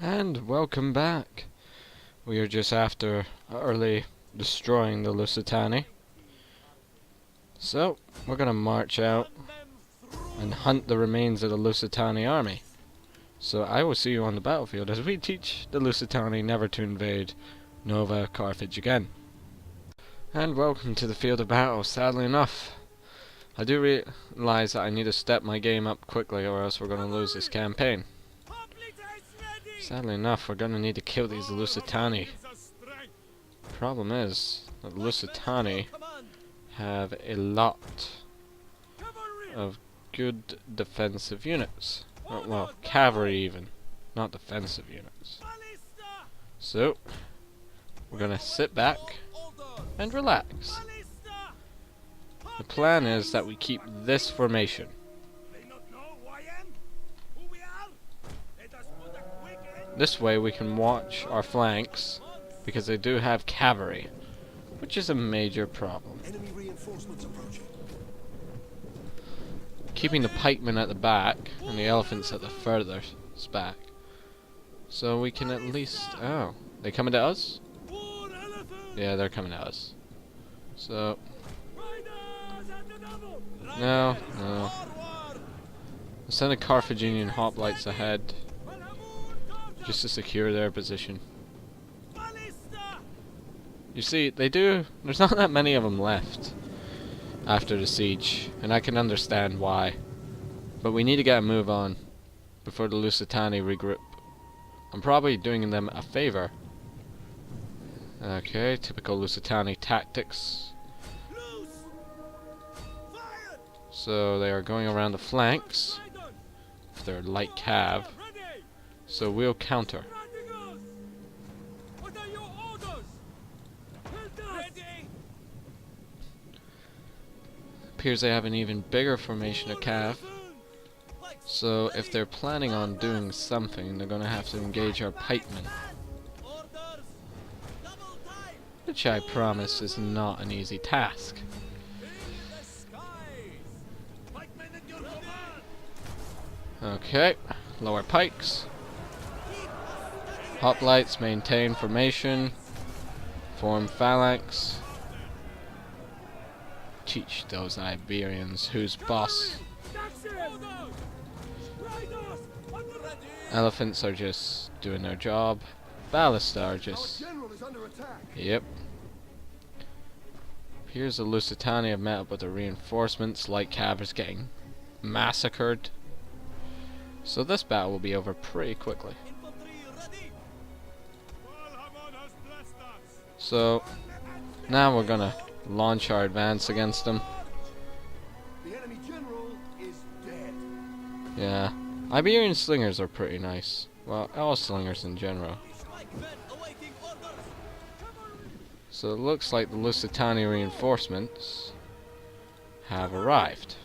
And welcome back. We are just after early destroying the Lusitania. So, we're gonna march out and hunt the remains of the Lusitania army. So I will see you on the battlefield as we teach the Lusitania never to invade Nova-Carthage again. And welcome to the field of battle. Sadly enough, I do realize that I need to step my game up quickly or else we're gonna lose this campaign. Sadly enough, we're gonna need to kill these Lusitani. Problem is that Lusitani have a lot of good defensive units. Well, cavalry even, not defensive units. So, we're gonna sit back and relax. The plan is that we keep this formation. This way we can watch our flanks, because they do have cavalry, which is a major problem. Keeping the pikemen at the back, and the elephants at the furthest back. So we can at least... Oh, they coming to us? Yeah, they're coming to us. So... No. I'll send a Carthaginian hoplites ahead, just to secure their position. You see, there's not that many of them left after the siege, and I can understand why. But we need to get a move on before the Lusitani regroup. I'm probably doing them a favor. Okay, typical Lusitani tactics. So they are going around the flanks with their light cav. So we'll counter. Appears they have an even bigger formation of cav. So if they're planning on doing something, they're gonna have to engage our pikemen. Which I promise is not an easy task. Okay, lower pikes. Hoplites maintain formation. Form phalanx. Teach those Iberians who's boss. Elephants are just doing their job. Ballista are just... Yep. Here's the Lusitania met up with the reinforcements. Light cav is getting massacred. So this battle will be over pretty quickly. So now we're gonna launch our advance against them. The enemy general is dead. Yeah, Iberian slingers are pretty nice. Well, all slingers in general. So it looks like the Lusitania reinforcements have arrived.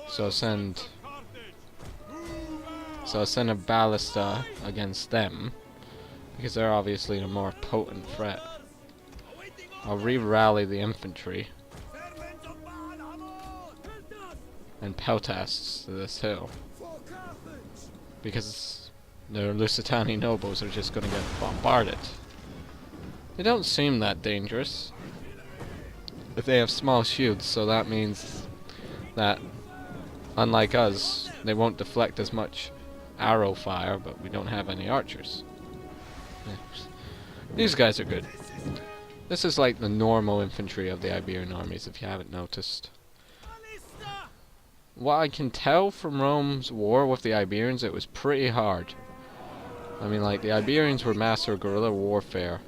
So I'll send a ballista against them, because they're obviously the more potent threat. I'll re-rally the infantry and peltasts to this hill, because the Lusitani nobles are just gonna get bombarded. They don't seem that dangerous. If they have small shields, so that means that, unlike us, they won't deflect as much arrow fire, but we don't have any archers. These guys are good. This is like the normal infantry of the Iberian armies, if you haven't noticed. What I can tell from Rome's war with the Iberians, it was pretty hard. I mean, like, the Iberians were master of guerrilla warfare,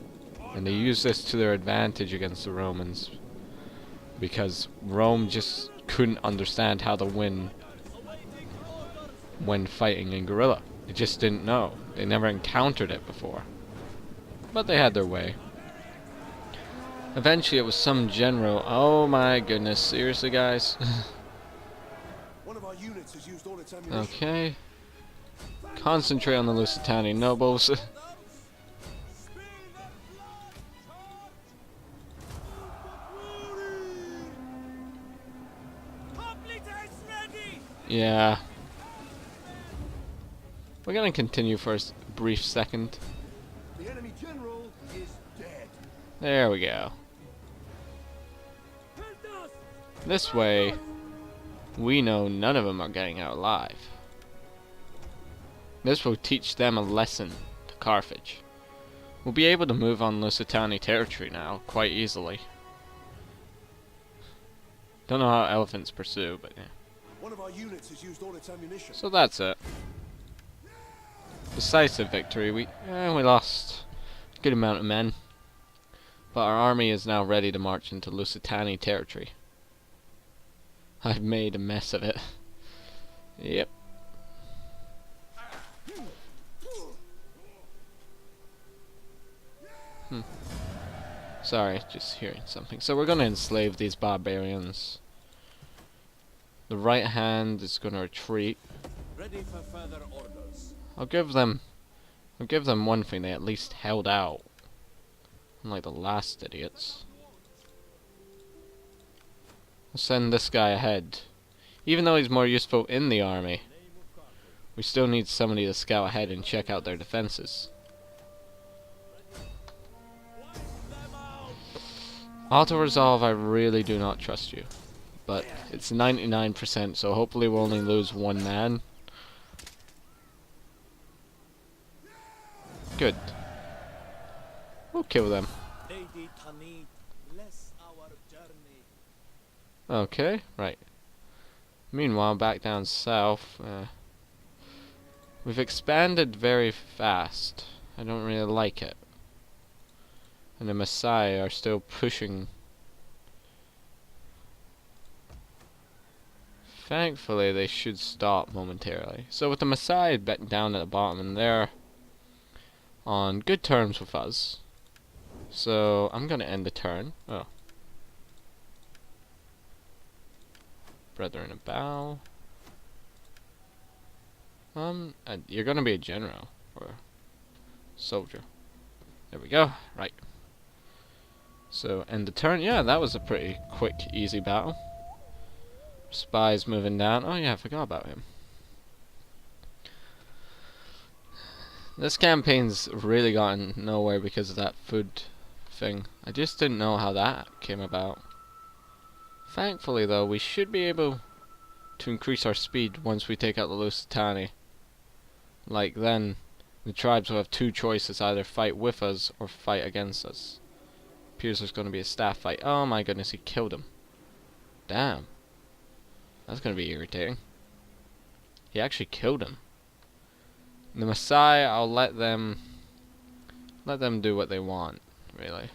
and they used this to their advantage against the Romans, because Rome just couldn't understand how to win when fighting in guerrilla. They just didn't know. They never encountered it before. But they had their way. Eventually it was some general. Oh my goodness, seriously guys? One of our units has used all its ammunition. Okay. Concentrate on the Lusitania nobles. Yeah. We're gonna continue for a brief second. The enemy general is dead. There we go. This way, we know none of them are getting out alive. This will teach them a lesson to Carthage. We'll be able to move on Lusitania territory now quite easily. Don't know how elephants pursue, but yeah. One of our units has used all its ammunition. So that's it. Decisive victory. We lost a good amount of men, but our army is now ready to march into Lusitania territory. I've made a mess of it. Yep. Sorry, just hearing something. So we're going to enslave these barbarians. The right hand is going to retreat. Ready for further orders. I'll give them one thing. They at least held out, unlike the last idiots. I'll send this guy ahead. Even though he's more useful in the army, we still need somebody to scout ahead and check out their defenses. Auto-resolve, I really do not trust you. But it's 99%, so hopefully we'll only lose one man. Good. We'll kill them. Okay, right. Meanwhile, back down south, we've expanded very fast. I don't really like it. And the Maasai are still pushing. Thankfully, they should stop momentarily. So with the Maasai down at the bottom, and they're on good terms with us. So I'm gonna end the turn. Oh. Brethren, a bow. You're gonna be a general or a soldier. There we go. Right. So end the turn. Yeah, that was a pretty quick, easy battle. Spies moving down. Oh yeah, I forgot about him. This campaign's really gotten nowhere because of that food thing. I just didn't know how that came about. Thankfully though, we should be able to increase our speed once we take out the Lusitania. Like then, the tribes will have two choices, either fight with us or fight against us. Appears there's going to be a staff fight. Oh my goodness, he killed him. Damn. That's going to be irritating. He actually killed him. The Maasai, I'll let them do what they want, really.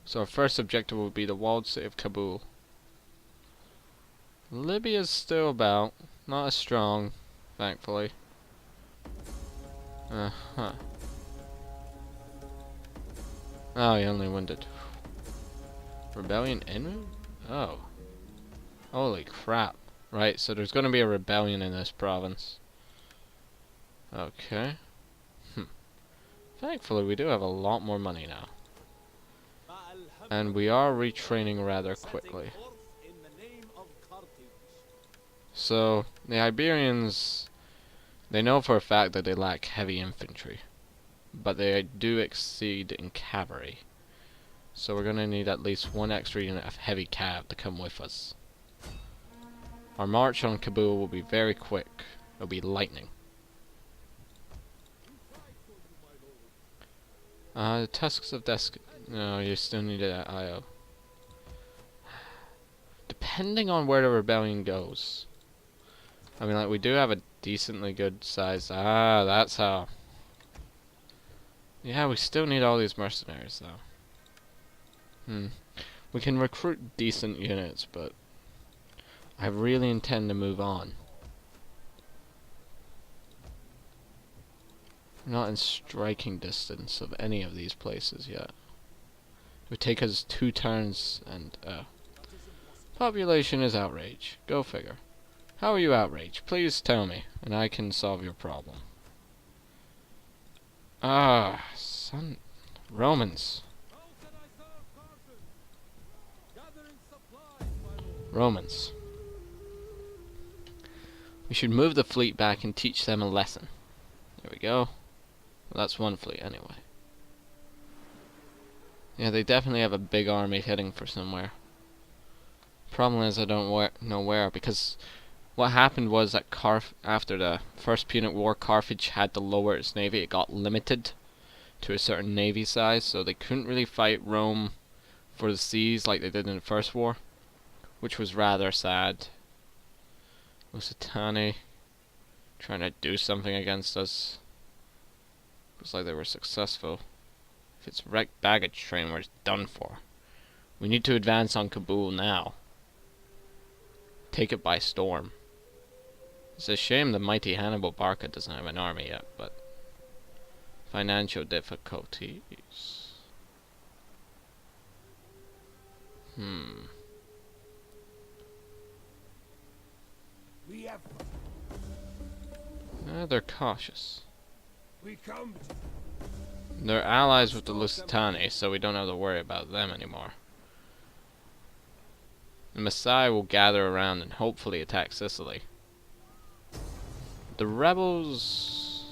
So our first objective will be the walled city of Kabul. Libya's still about, not as strong, thankfully. Uh-huh. Oh, he only wounded. Rebellion en? Oh. Holy crap. Right, so there's going to be a rebellion in this province. Okay. Thankfully, we do have a lot more money now. And we are retraining rather quickly. So, the Iberians, they know for a fact that they lack heavy infantry. But they do exceed in cavalry. So we're going to need at least one extra unit of heavy cav to come with us. Our march on Kabul will be very quick. It'll be lightning. The tusks of desk. No, you still need it at IO. Depending on where the rebellion goes. I mean, like, we do have a decently good size. Ah, that's how. Yeah, we still need all these mercenaries, though. We can recruit decent units, but I really intend to move on. We're not in striking distance of any of these places yet. It would take us 2 turns, and population is outrage. Go figure. How are you outraged? Please tell me, and I can solve your problem. Ah, son. Romans. Romans. We should move the fleet back and teach them a lesson. we go. Well, that's one fleet anyway. Yeah, they definitely have a big army heading for somewhere. Problem is I don't know where, because what happened was that after the First Punic War, Carthage had to lower its navy. It got limited to a certain navy size, so they couldn't really fight Rome for the seas like they did in the First War, which was rather sad. Lusitania trying to do something against us. Looks like they were successful. If it's wrecked baggage train, we're done for. We need to advance on Kabul now. Take it by storm. It's a shame the mighty Hannibal Barca doesn't have an army yet, but financial difficulties. We have. They're cautious. We come. They're allies with the Lusitani, so we don't have to worry about them anymore. The Messiah will gather around and hopefully attack Sicily. The rebels...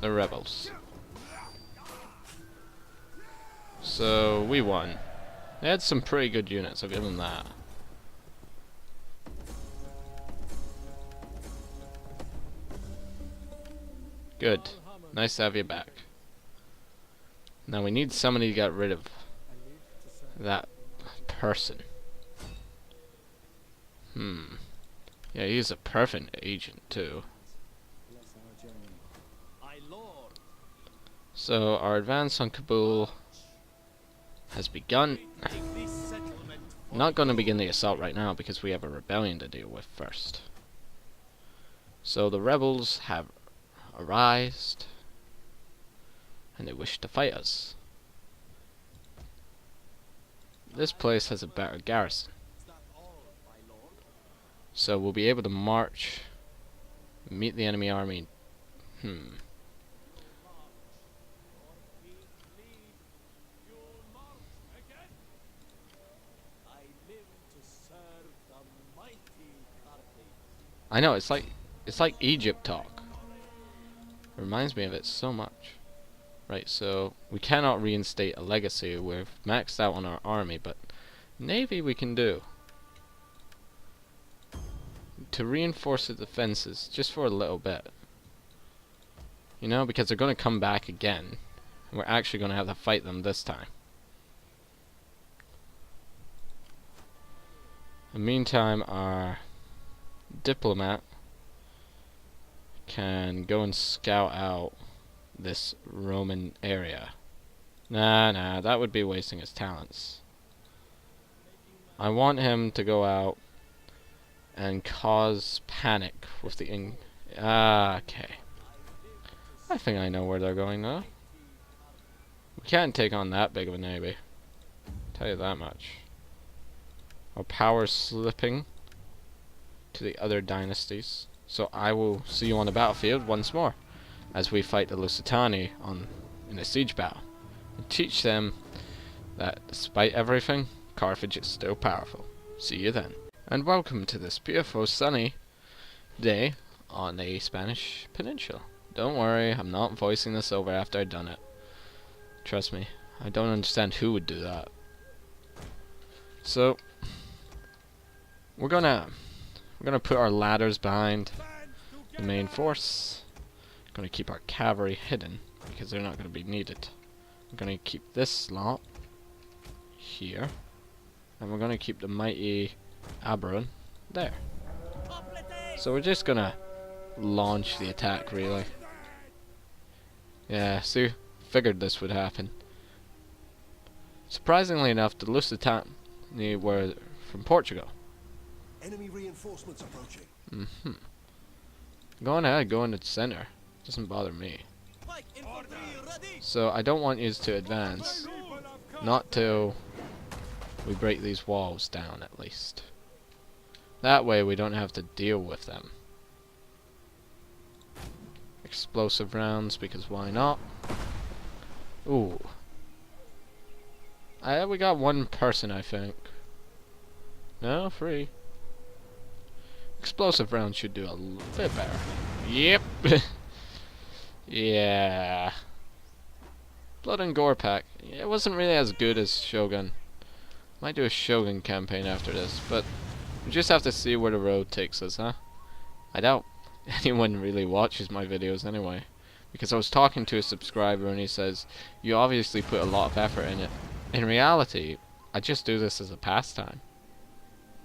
The rebels. So, we won. They had some pretty good units, I'll give them that. Good. Nice to have you back. Now we need somebody to get rid of that person. Yeah, he's a perfect agent too. So our advance on Kabul has begun. Not going to begin the assault right now because we have a rebellion to deal with first. So the rebels have arised and they wish to fight us. This place has a better garrison, so we'll be able to march, meet the enemy army. I know, it's like Egypt talk. It reminds me of it so much. Right, so we cannot reinstate a legacy. We've maxed out on our army, but navy we can do. To reinforce the defenses, just for a little bit. You know, because they're going to come back again. And we're actually going to have to fight them this time. In the meantime, our diplomat can go and scout out this Roman area. Nah, that would be wasting his talents. I want him to go out and cause panic with the okay. I think I know where they're going though. We can't take on that big of a navy. Tell you that much. Our power's slipping to the other dynasties. So I will see you on the battlefield once more as we fight the Lusitani in a siege battle, and teach them that despite everything, Carthage is still powerful. See you then. And welcome to this beautiful sunny day on the Spanish peninsula. Don't worry, I'm not voicing this over after I've done it. Trust me, I don't understand who would do that. So we're gonna put our ladders behind the main force. Going to keep our cavalry hidden because they're not going to be needed. We're going to keep this lot here, and we're going to keep the mighty Aberon there. So we're just going to launch the attack, really. Yeah, see, figured this would happen. Surprisingly enough, the Lusitani were from Portugal. Enemy reinforcements approaching. Go on ahead, go in the center. Doesn't bother me. So I don't want you to advance, not till we break these walls down at least. That way we don't have to deal with them. Explosive rounds, because why not? Ooh. We got one person, I think. No, 3. Explosive rounds should do a bit better. Yep. Yeah. Blood and Gore pack. Yeah, it wasn't really as good as Shogun. Might do a Shogun campaign after this, but we just have to see where the road takes us, huh? I doubt anyone really watches my videos anyway. Because I was talking to a subscriber and he says, you obviously put a lot of effort in it. In reality, I just do this as a pastime.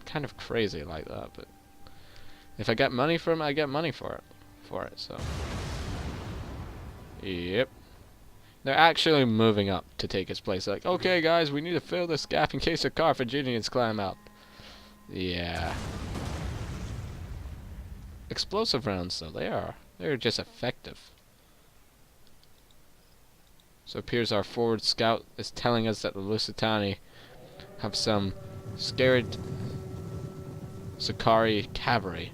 Kind of crazy like that, but if I get money from it, I get money for it, so. Yep. They're actually moving up to take its place. Like, okay guys, we need to fill this gap in case the Carthaginians climb up. Yeah. Explosive rounds though, they're just effective. So it appears our forward scout is telling us that the Lusitani have some scared Sakari cavalry.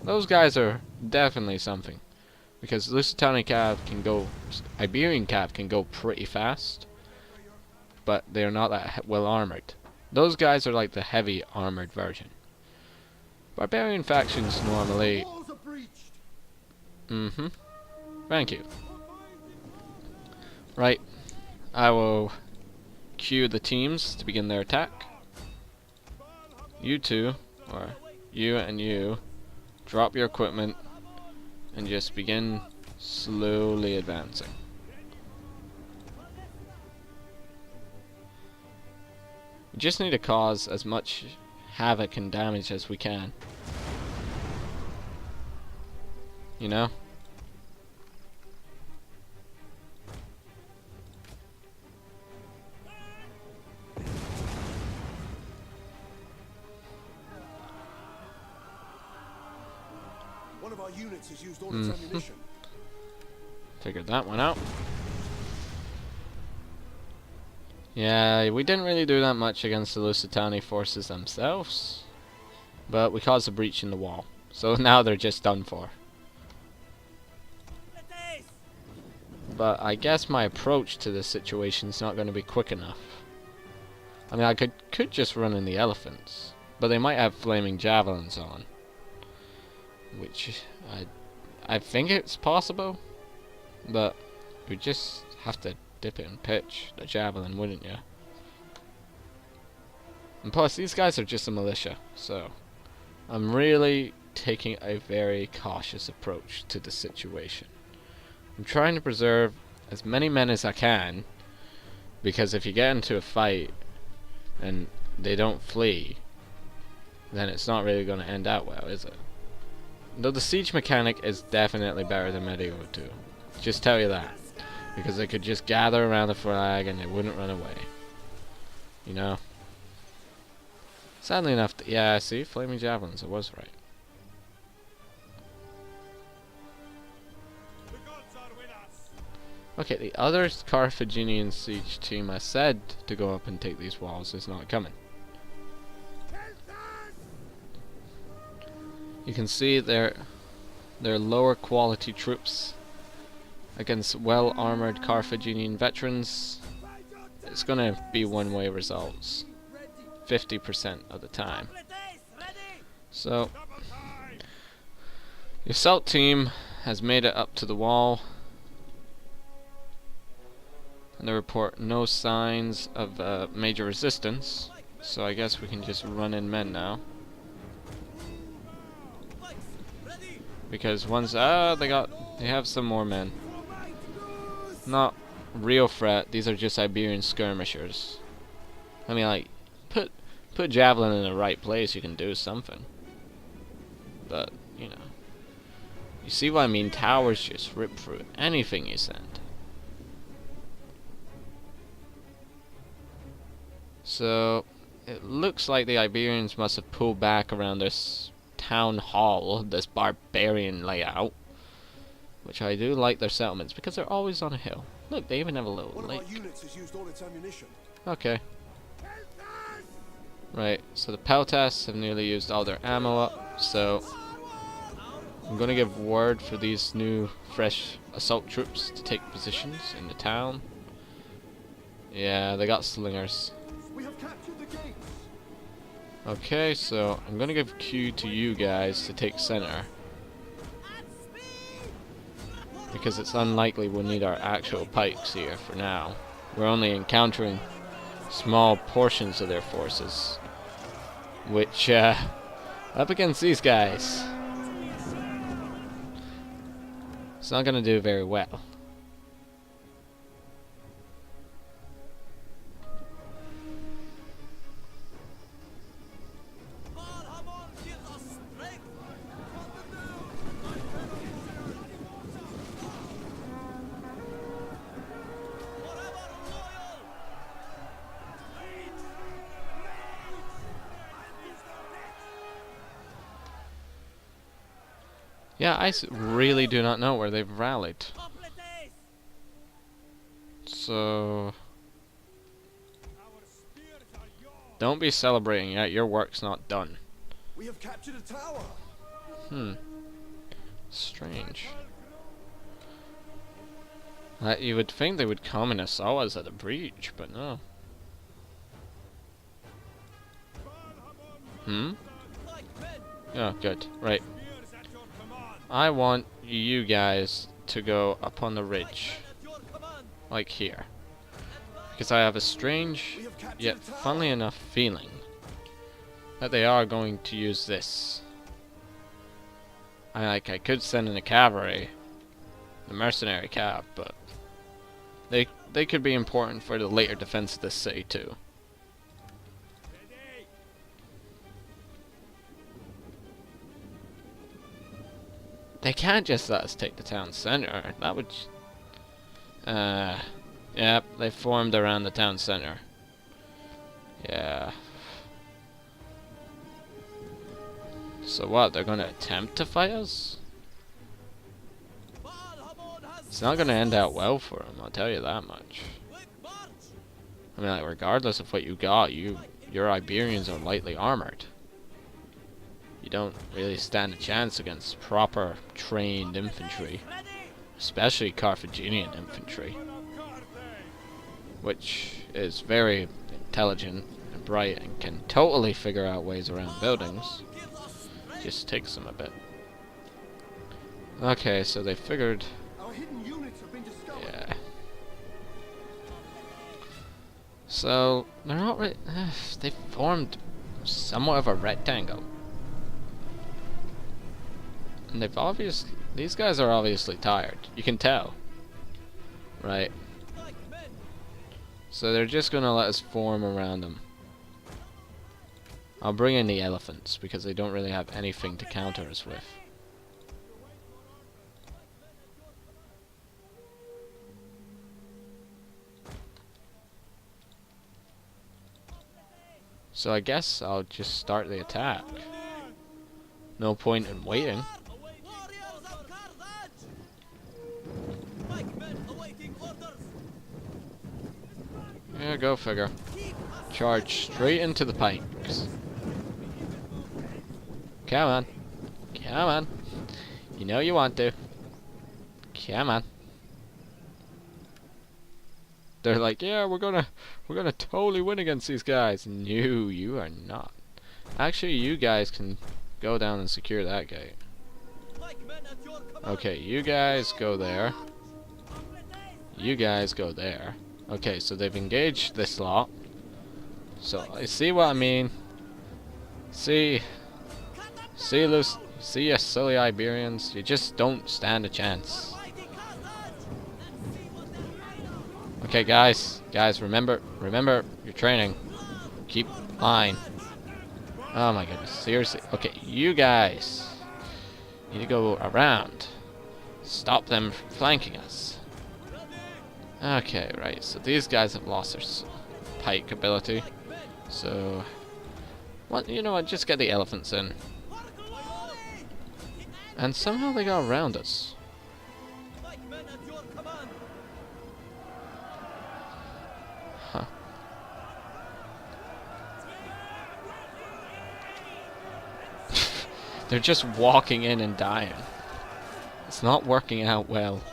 Those guys are definitely something. Because Lusitani cav can go, Iberian cav can go pretty fast. But they're not that well armored. Those guys are like the heavy armored version. Barbarian factions normally... Thank you. Right. I will cue the teams to begin their attack. You two, or you and you, drop your equipment and just begin slowly advancing. We just need to cause as much havoc and damage as we can. You know? One of our units has used all its ammunition. Figured that one out. Yeah, we didn't really do that much against the Lusitani forces themselves. But we caused a breach in the wall. So now they're just done for. But I guess my approach to this situation is not going to be quick enough. I mean, I could just run in the elephants. But they might have flaming javelins on. Which, I think it's possible. But we just have to dip it and pitch the javelin, wouldn't you? And plus, these guys are just a militia, so I'm really taking a very cautious approach to the situation. I'm trying to preserve as many men as I can, because if you get into a fight and they don't flee, then it's not really going to end out well, is it? Though the siege mechanic is definitely better than Medieval 2. Just tell you that. Because they could just gather around the flag and they wouldn't run away. You know? Sadly enough, yeah, see? Flaming javelins, I was right. Okay, the other Carthaginian siege team I said to go up and take these walls is not coming. You can see they're lower quality troops against well-armored Carthaginian veterans. It's gonna be one-way results 50% of the time. So the assault team has made it up to the wall, and they report no signs of major resistance, so I guess we can just run in men now. Because once they have some more men. Not real threat, these are just Iberian skirmishers. I mean, like, put javelin in the right place, you can do something. But, you know. You see what I mean? Towers just rip through anything you send. So, it looks like the Iberians must have pulled back around this town hall, this barbarian layout. Which I do like their settlements, because they're always on a hill. Look, they even have a little lake. One of our units has used all its ammunition. Okay. Right, so the Peltas have nearly used all their ammo up, so I'm gonna give word for these new, fresh assault troops to take positions in the town. Yeah, they got slingers. We have captured the gates. Okay, so I'm gonna give cue to you guys to take center. because it's unlikely we'll need our actual pikes here for now. We're only encountering small portions of their forces, which, up against these guys, it's not going to do very well. Yeah, I really do not know where they've rallied. So don't be celebrating yet, your work's not done. We have captured a tower. Strange. You would think they would come and assault us at the breach, but no. Oh, good. Right. I want you guys to go up on the ridge. Like here. Because I have a strange, yet funnily enough, feeling that they are going to use this. I could send in the cavalry, the mercenary cav, but they could be important for the later defense of this city too. They can't just let us take the town center. That would... Yep, they formed around the town center. Yeah. So what, they're gonna attempt to fight us? It's not gonna end out well for them, I'll tell you that much. I mean, like, regardless of what you got, your Iberians are lightly armored. You don't really stand a chance against proper trained infantry, especially Carthaginian infantry, which is very intelligent and bright and can totally figure out ways around buildings. Just takes them a bit. Okay, so they figured. Our hidden units have been discovered. Yeah. So they're not really. They formed somewhat of a rectangle. And these guys are obviously tired. You can tell. Right? So they're just gonna let us form around them. I'll bring in the elephants because they don't really have anything to counter us with. So I guess I'll just start the attack. No point in waiting. Yeah, go figure. Charge straight into the pikes. Come on. Come on. You know you want to. Come on. They're like, yeah, we're gonna totally win against these guys. No, you are not. Actually, you guys can go down and secure that gate. Okay, you guys go there. You guys go there. Okay, so they've engaged this lot. So I see what I mean. See you silly Iberians. You just don't stand a chance. Okay, guys, remember your training. Keep line. Oh my goodness, seriously. Okay, you guys need to go around. Stop them from flanking us. Okay, right, so these guys have lost their pike ability. So, what? You know what, just get the elephants in. And somehow they got around us. Huh. They're just walking in and dying. It's not working out well.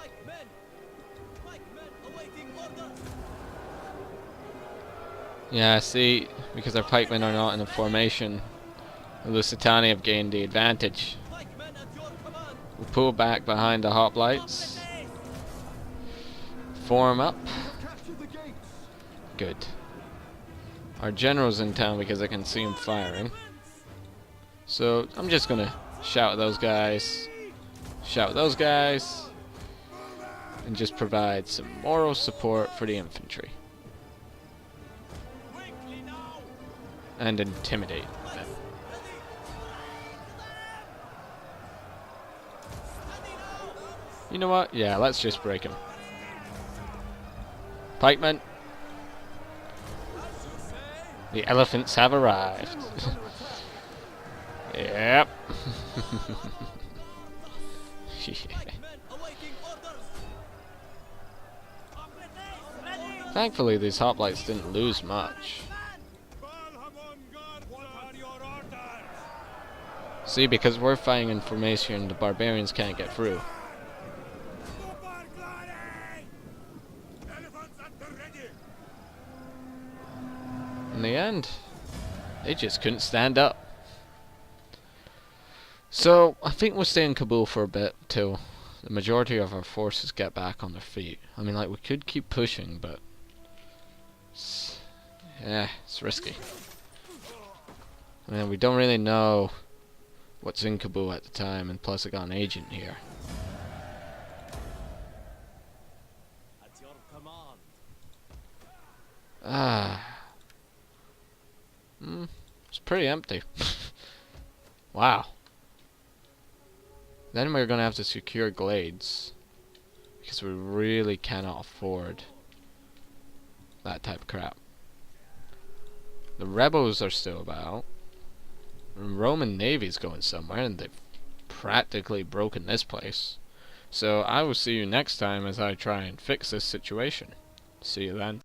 Yeah, see, because our pikemen are not in a formation, the Lusitania have gained the advantage. We'll pull back behind the hoplites. form up. Capture the gates. Good. Our general's in town because I can see him firing. So I'm just gonna shout at those guys, shout at those guys, and just provide some moral support for the infantry. And intimidate them. You know what? Yeah, let's just break him. Pikemen! The elephants have arrived. Yep. Yeah. Thankfully, these hoplites didn't lose much. See, because we're fighting in formation, the barbarians can't get through. In the end, they just couldn't stand up. So, I think we'll stay in Kabul for a bit till the majority of our forces get back on their feet. I mean, like, we could keep pushing, but it's risky. I mean, we don't really know what's in Kabul at the time, and plus I got an agent here. At your command. It's pretty empty. Wow. Then we're gonna have to secure glades, because we really cannot afford that type of crap. The rebels are still about. The Roman Navy's going somewhere, and they've practically broken this place. So I will see you next time as I try and fix this situation. See you then.